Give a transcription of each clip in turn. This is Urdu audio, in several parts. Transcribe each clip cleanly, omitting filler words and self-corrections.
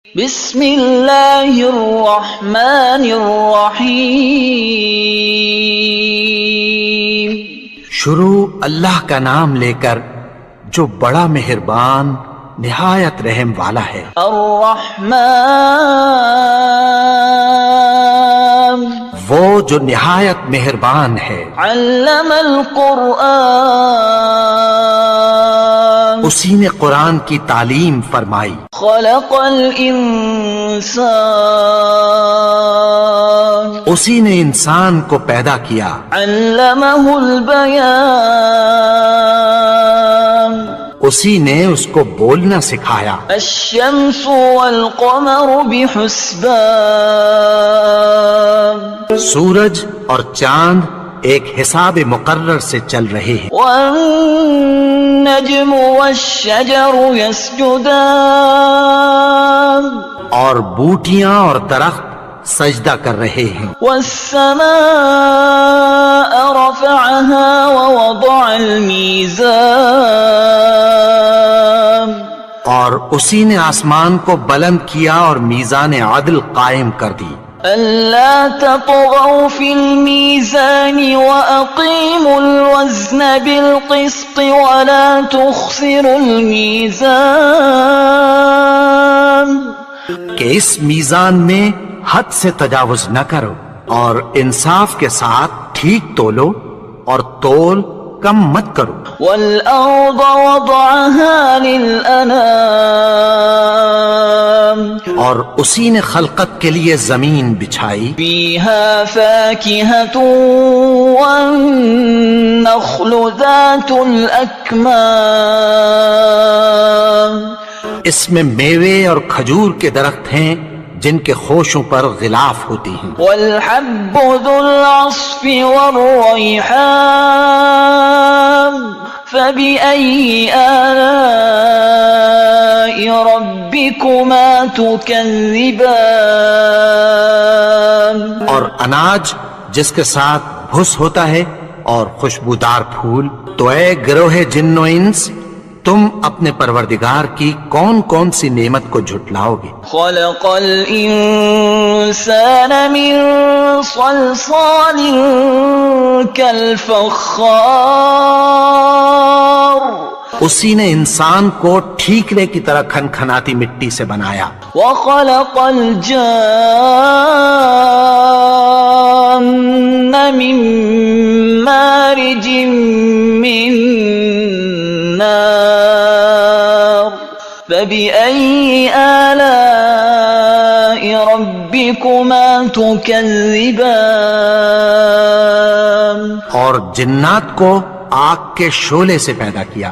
بسم اللہ الرحمن الرحیم۔ شروع اللہ کا نام لے کر جو بڑا مہربان نہایت رحم والا ہے۔ الرحمن وہ جو نہایت مہربان ہے۔ علم القرآن اسی نے قرآن کی تعلیم فرمائی۔ خلق الانسان اسی نے انسان کو پیدا کیا۔ علمہ البیان اسی نے اس کو بولنا سکھایا۔ الشمس والقمر بحسبان سورج اور چاند ایک حساب مقرر سے چل رہے ہیں۔ والنجم والشجر يسجدان اور بوٹیاں اور درخت سجدہ کر رہے ہیں۔ والسماء رفعها ووضع الميزان اور اسی نے آسمان کو بلند کیا اور میزان عدل قائم کر دی۔ ألا تطغوا في الميزان وأقيموا الوزن بالقسط ولا تخسروا الميزان کہ اس میزان میں حد سے تجاوز نہ کرو اور انصاف کے ساتھ ٹھیک تولو اور تول کم مت کرو۔ والأرض وضعها للأنام اور اسی نے خلقت کے لیے زمین بچھائی۔ فيها فاكهة والنخل ذات الأكمام اس میں میوے اور کھجور کے درخت ہیں جن کے خوشوں پر غلاف ہوتی ہیں۔ والحب ذو العصف والريحان فبأي آلاء ربكما تكذبان اور اناج جس کے ساتھ بھس ہوتا ہے اور خوشبودار پھول، تو اے گروہ جن و انس، تم اپنے پروردگار کی کون کون سی نعمت کو جھٹلاؤ گے؟ خلق الإنسان من صلصال كالفخار اسی نے انسان کو ٹھیکرے کی طرح کھنکھناتی مٹی سے بنایا۔ وخلق الجان من مارج من نار فبأي آلاء ربكما تكذبان اور جنات کو آگ کے شعلے سے پیدا کیا،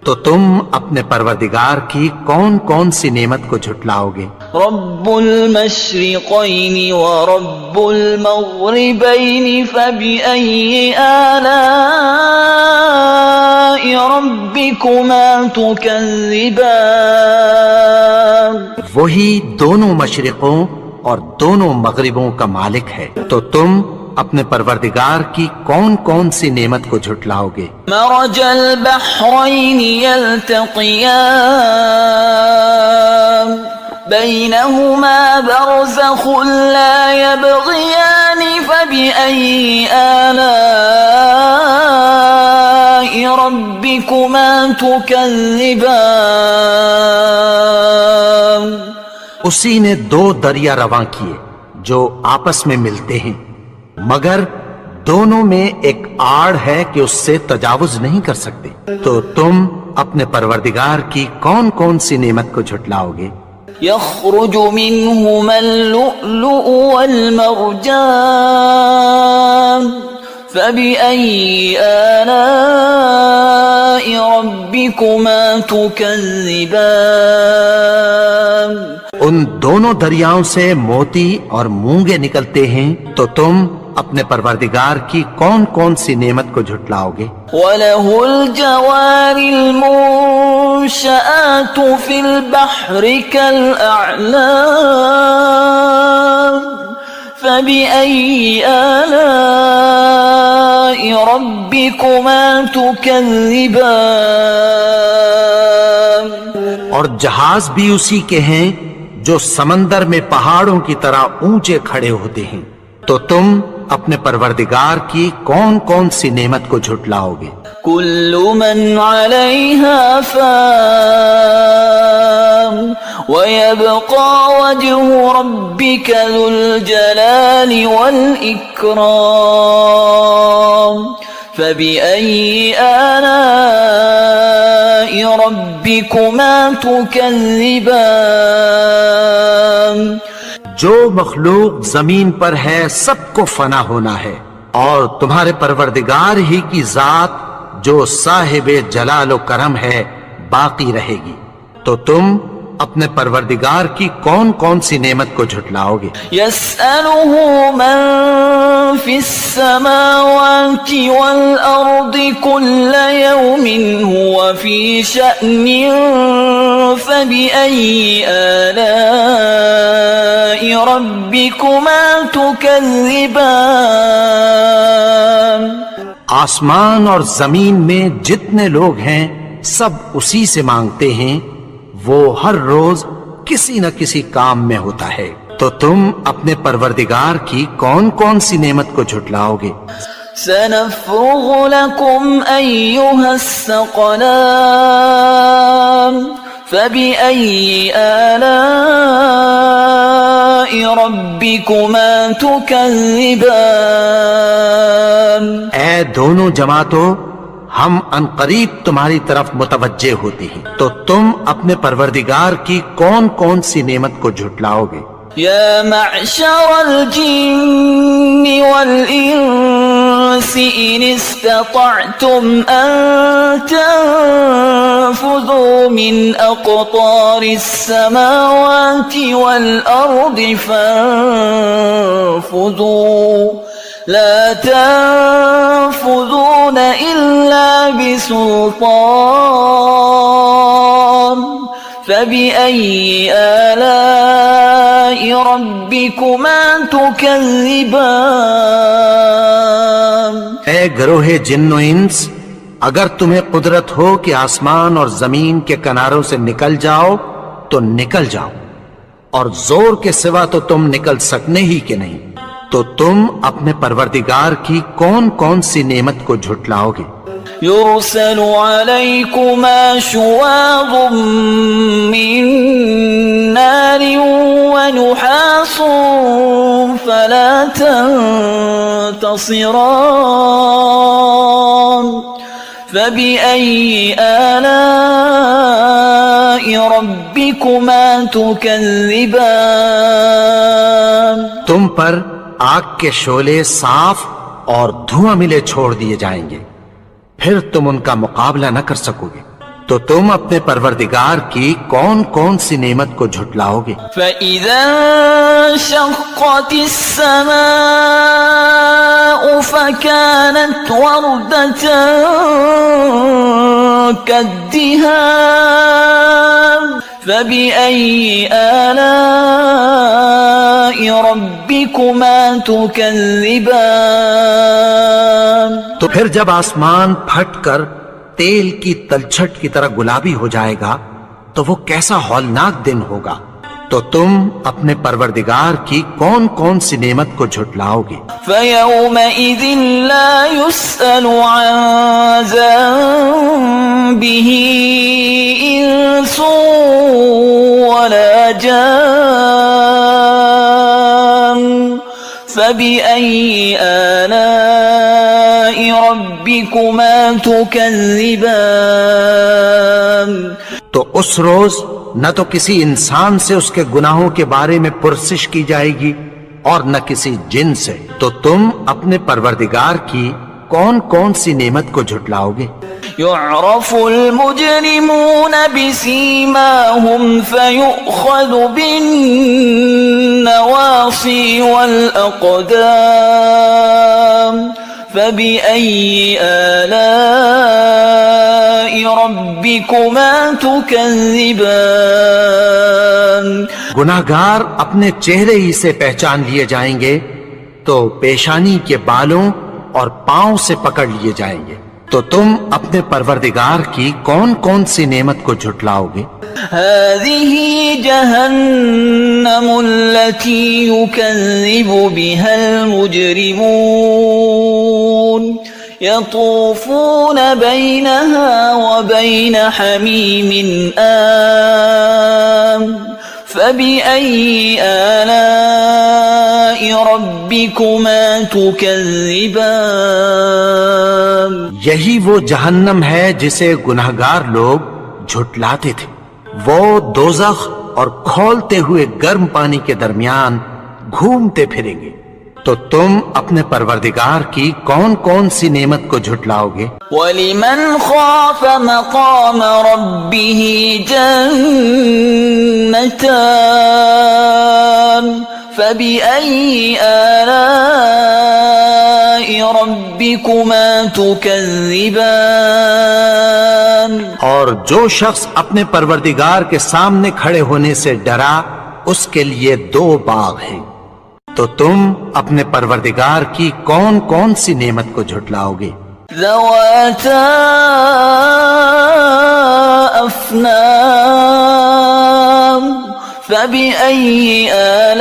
تو تم اپنے پروردگار کی کون کون سی نعمت کو جھٹلاؤ گے؟ رب المشرقين ورب المغربين فبأي آلاء ربكما تكذبان وہی دونوں مشرقوں اور دونوں مغربوں کا مالک ہے، تو تم اپنے پروردگار کی کون کون سی نعمت کو جھٹلاؤ گے؟ مرج البحرين يلتقيان بينهما برزخ لا يبغيان فبأي آلاء ربكما تكذبان اسی نے دو دریا رواں کیے جو آپس میں ملتے ہیں، مگر دونوں میں ایک آڑ ہے کہ اس سے تجاوز نہیں کر سکتے، تو تم اپنے پروردگار کی کون کون سی نعمت کو جھٹلاؤ گے؟ يخرج منهما اللؤلؤ والمرجان فبأي آلاء ربكما تكذبان ان دونوں دریاؤں سے موتی اور مونگے نکلتے ہیں، تو تم اپنے پروردگار کی کون کون سی نعمت کو جھٹلاؤ گے؟ وَلَهُ الْجَوَارِ الْمُنشَآتُ فِي الْبَحْرِ كَالْأَعْلَامِ فَبِأَيِّ آلَاءِ رَبِّكُمَا تُكَذِّبَانِ اور جہاز بھی اسی کے ہیں جو سمندر میں پہاڑوں کی طرح اونچے کھڑے ہوتے ہیں، تو تم اپنے پروردگار کی کون کون سی نعمت کو جھٹلاؤ گے؟ كل من عليها فان ويبقى وجه ربك ذو الجلال والإكرام فبأي آلاء ربكما تكذبان جو مخلوق زمین پر ہے سب کو فنا ہونا ہے، اور تمہارے پروردگار ہی کی ذات جو صاحب جلال و کرم ہے باقی رہے گی، تو تم اپنے پروردگار کی کون کون سی نعمت کو جھٹلاؤ گے؟ يسأله من في السماوات والأرض كل يوم هو في شأن فبأي آلاء ربكما تكذبان آسمان اور زمین میں جتنے لوگ ہیں سب اسی سے مانگتے ہیں، وہ ہر روز کسی نہ کسی کام میں ہوتا ہے، تو تم اپنے پروردگار کی کون کون سی نعمت کو جھٹلاؤ گے؟ سنفرغ لكم أيها الثقلان فبأي آلاء ربكما تكذبان اے دونوں جماعتوں، ہم عنقریب تمہاری طرف متوجہ ہوتے ہیں، تو تم اپنے پروردگار کی کون کون سی نعمت کو جھٹلاؤ گے؟ يا معشر الجن والإنس إن استطعتم أن تنفذوا من أقطار السماوات والأرض فانفذوا لا تنفذون إلا بسلطان فبأي آلاء ربكما تكذبان اے گروہ جن و انس، اگر تمہیں قدرت ہو کہ آسمان اور زمین کے کناروں سے نکل جاؤ تو نکل جاؤ، اور زور کے سوا تو تم نکل سکنے ہی کہ نہیں، تو تم اپنے پروردگار کی کون کون سی نعمت کو جھٹلاؤ گے؟ يرسل عليكما شواظ من نار ونحاس فلا تنتصران فبأي آلاء ربكما تكذبان تم پر آگ کے شعلے صاف اور دھواں ملے چھوڑ دیے جائیں گے، پھر تم ان کا مقابلہ نہ کر سکو گے، تو تم اپنے پروردگار کی کون کون سی نعمت کو جھٹلاؤ گے؟ فَإِذَا انشَقَّتِ السَّمَاءُ فَكَانَتْ وَرْدَةً كَالدِّهَانِ فَبِأَيِّ آلَاءِ رَبِّكُمَا تُكَذِّبَانِ تو پھر جب آسمان پھٹ کر تیل کی تلچھٹ کی طرح گلابی ہو جائے گا تو وہ کیسا ہولناک دن ہوگا، تو تم اپنے پروردگار کی کون کون سی نعمت کو جھٹلاؤ گے؟ فَيَوْمَئِذٍ لَا يُسْأَلُ عَنْ ذَنبِهِ إِنسٌ وَلَا جَانٌ فَبِأَيِّ آلَاءِ رَبِّكُمَا تُكَذِّبَانِ تو اس روز نہ تو کسی انسان سے اس کے گناہوں کے بارے میں پرسش کی جائے گی اور نہ کسی جن سے، تو تم اپنے پروردگار کی کون کون سی نعمت کو جھٹلاؤ گے؟ يعرف المجرمون بسيماهم فيؤخذ بالنواصي والأقدام فبأي آلاء ربكما تكذبان گناہگار اپنے چہرے ہی سے پہچان لیے جائیں گے، تو پیشانی کے بالوں اور پاؤں سے پکڑ لیے جائیں گے، تو تم اپنے پروردگار کی کون کون سی نعمت کو جھٹلاؤ گے؟ هذه جهنم التي يكذب بها المجرمون يطوفون بينها وبين حميم آن فبأي آلاء ربكما تكذبان۔ یہی وہ جہنم ہے جسے گنہگار لوگ جھٹلاتے تھے، وہ دوزخ اور کھولتے ہوئے گرم پانی کے درمیان گھومتے پھریں گے۔ تو تم اپنے پروردگار کی کون کون سی نعمت کو جھٹلاؤ گے؟ وَلِمَنْ خَافَ مَقَامَ رَبِّهِ جَنَّتَانِ فَبِأَيِّ آلَاءِ رَبِّكُمَا تُكَذِّبَانِ۔ اور جو شخص اپنے پروردگار کے سامنے کھڑے ہونے سے ڈرا، اس کے لیے دو باغ ہیں۔ تو تم اپنے پروردگار کی کون کون سی نعمت کو جھٹلاؤ گے؟ ذواتا افنان فبأي آلاء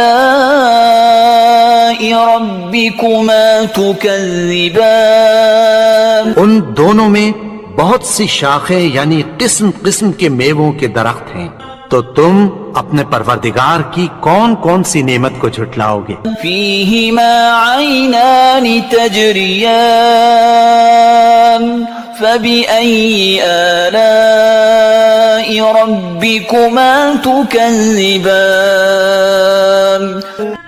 ربكما تكذبان۔ ان دونوں میں بہت سی شاخیں یعنی قسم قسم کے میووں کے درخت ہیں، تو تم اپنے پروردگار کی کون کون سی نعمت کو جھٹلاؤ گے؟ فیہما عینان تجریان فبأي آلاء ربكما تكذبان۔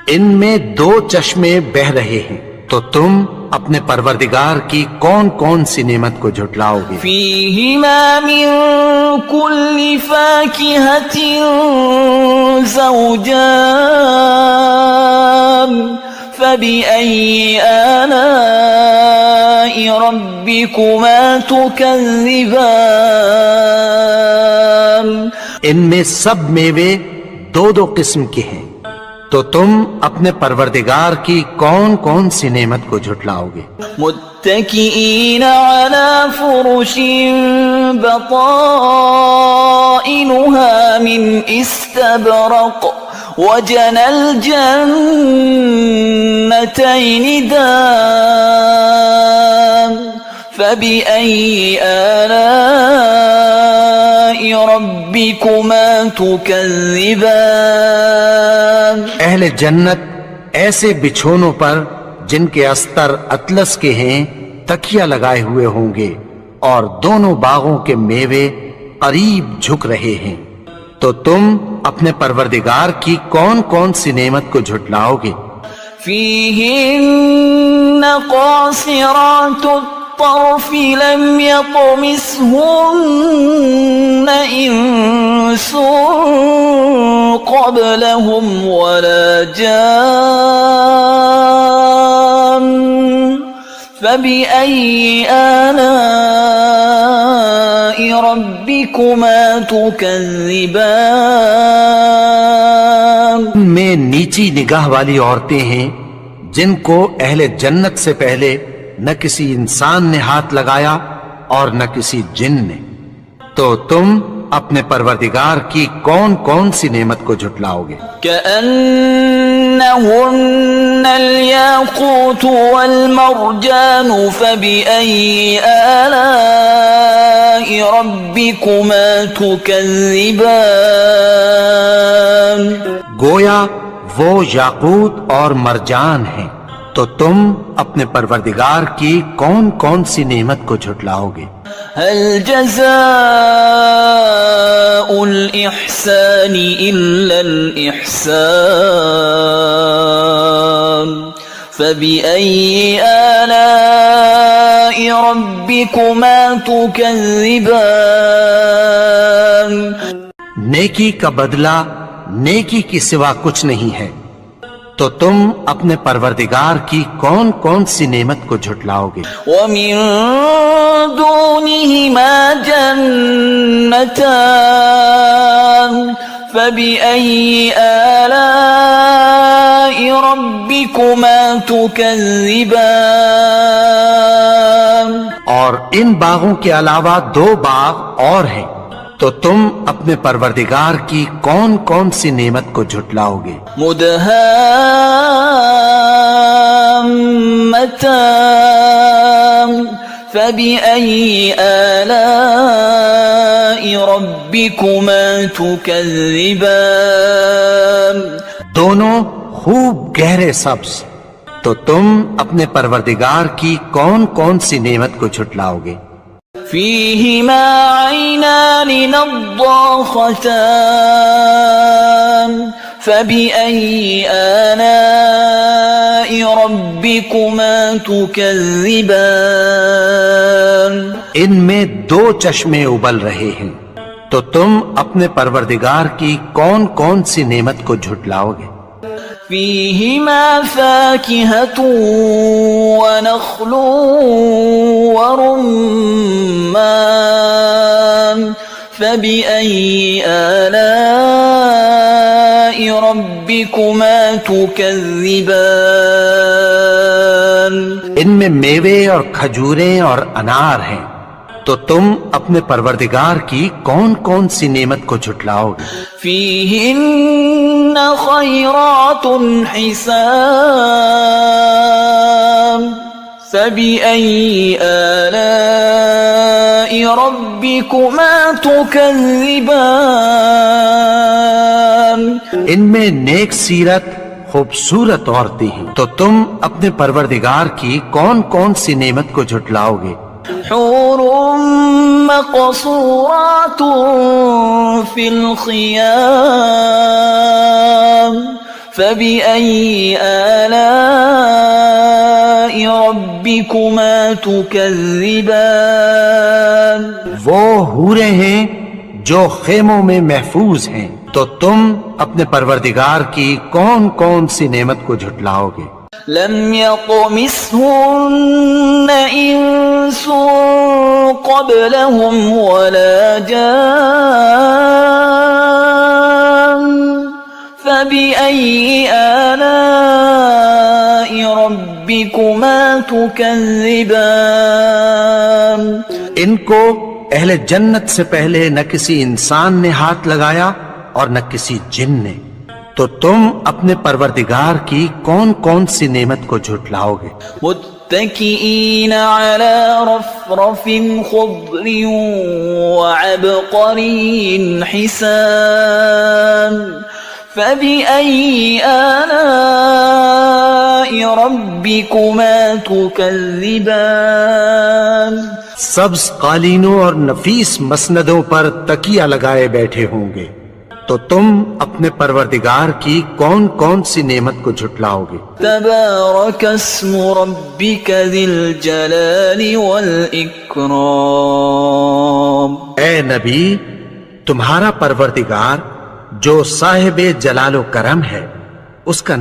ان میں دو چشمے بہہ رہے ہیں، تو تم اپنے پروردگار کی کون کون سی نعمت کو جھٹلاؤ گے؟ فیہما من کل فاکہۃ زوجان فبأي آلاء ربكما تكذبان۔ ان میں سب میوے دو دو قسم کے ہیں، تو تم اپنے پروردگار کی کون کون سی نعمت کو جھٹلاؤ گے؟ متکئین علی فرش بطائنها من استبرق وجنى الجنتين دان فبأي آلاء ربكما تكذبان۔ اہل جنت ایسے بچھونوں پر جن کے استر اطلس کے ہیں تکیہ لگائے ہوئے ہوں گے، اور دونوں باغوں کے میوے قریب جھک رہے ہیں، تو تم اپنے پروردگار کی کون کون سی نعمت کو جھٹلاؤ گے؟ فیہن قاصرات الطرف لم يطمثهن انس قبلهم ولا جان فبأي آلاء ربكما تكذبان۔ میں نیچی نگاہ والی عورتیں ہیں جن کو اہل جنت سے پہلے نہ کسی انسان نے ہاتھ لگایا اور نہ کسی جن نے، تو تم اپنے پروردگار کی کون کون سی نعمت کو جھٹلاؤ گے؟ كأنهن الياقوت والمرجان فبأي آلاء ربكما تكذبان۔ گویا وہ یاقوت اور مرجان ہیں، تو تم اپنے پروردگار کی کون کون سی نعمت کو جھٹلاؤ گے؟ هل جزاء الإحسان إلا الإحسان فبأي آلاء ربكما تكذبان۔ نیکی کا بدلہ نیکی کی سوا کچھ نہیں ہے، تو تم اپنے پروردگار کی کون کون سی نعمت کو جھٹلاؤ گے؟ وَمِن دُونِهِمَا جَنَّتَانِ فَبِأَيِّ آلَاءِ رَبِّكُمَا تُكَذِّبَانِ۔ اور اور ان باغوں کے علاوہ 2 باغ اور ہیں، تو تم اپنے پروردگار کی کون کون سی نعمت کو جھٹلاؤ گے؟ مدهامتان فبأي آلاء ربكما تكذبان دونوں خوب گہرے سبز، تو تم اپنے پروردگار کی کون کون سی نعمت کو جھٹلاؤ گے؟ فيهما عينان نضاختان فبأي آلاء ربكما تكذبان ان میں 2 چشمے ابل رہے ہیں، تو تم اپنے پروردگار کی کون کون سی نعمت کو جھٹلاؤ گے؟ فيهما فاكهة ونخل ورمان فبأي آلاء ربكما تكذبان ان میں میوے اور کھجوریں اور انار ہیں، تو تم اپنے پروردگار کی کون کون سی نعمت کو جھٹلاؤ گے؟ فيهن خيرات حسان فبأي آلاء ربكما تكذبان ان میں نیک سیرت خوبصورت عورتیں ہیں، تو تم اپنے پروردگار کی کون کون سی نعمت کو جھٹلاؤ گے؟ حور مقصورات في الخيام فبأي آلاء ربكما تكذبان وہ حوریں ہیں جو خیموں میں محفوظ ہیں، تو تم اپنے پروردگار کی کون کون سی نعمت کو جھٹلاؤ گے؟ لم يطمثهن إنس قبلهم ولا جان فبأي آلاء ربكما تكذبان ان کو اہل جنت سے پہلے نہ کسی انسان نے ہاتھ لگایا اور نہ کسی جن نے، تو تم اپنے پروردگار کی کون کون سی نعمت کو جھٹلاؤ گے؟ متكئين على رفرف خضر وعبقري حسان فبأي آلاء ربكما تكذبان سبز قالینوں اور نفیس مسندوں پر تکیہ لگائے بیٹھے ہوں گے، تو تم اپنے پروردگار کی کون کون سی نعمت کو جھٹلاؤ گے؟ تبارك اسم ربك ذي الجلال والإكرام اے نبی، تمہارا پروردگار جو صاحب جلال و کرم ہے، اس کا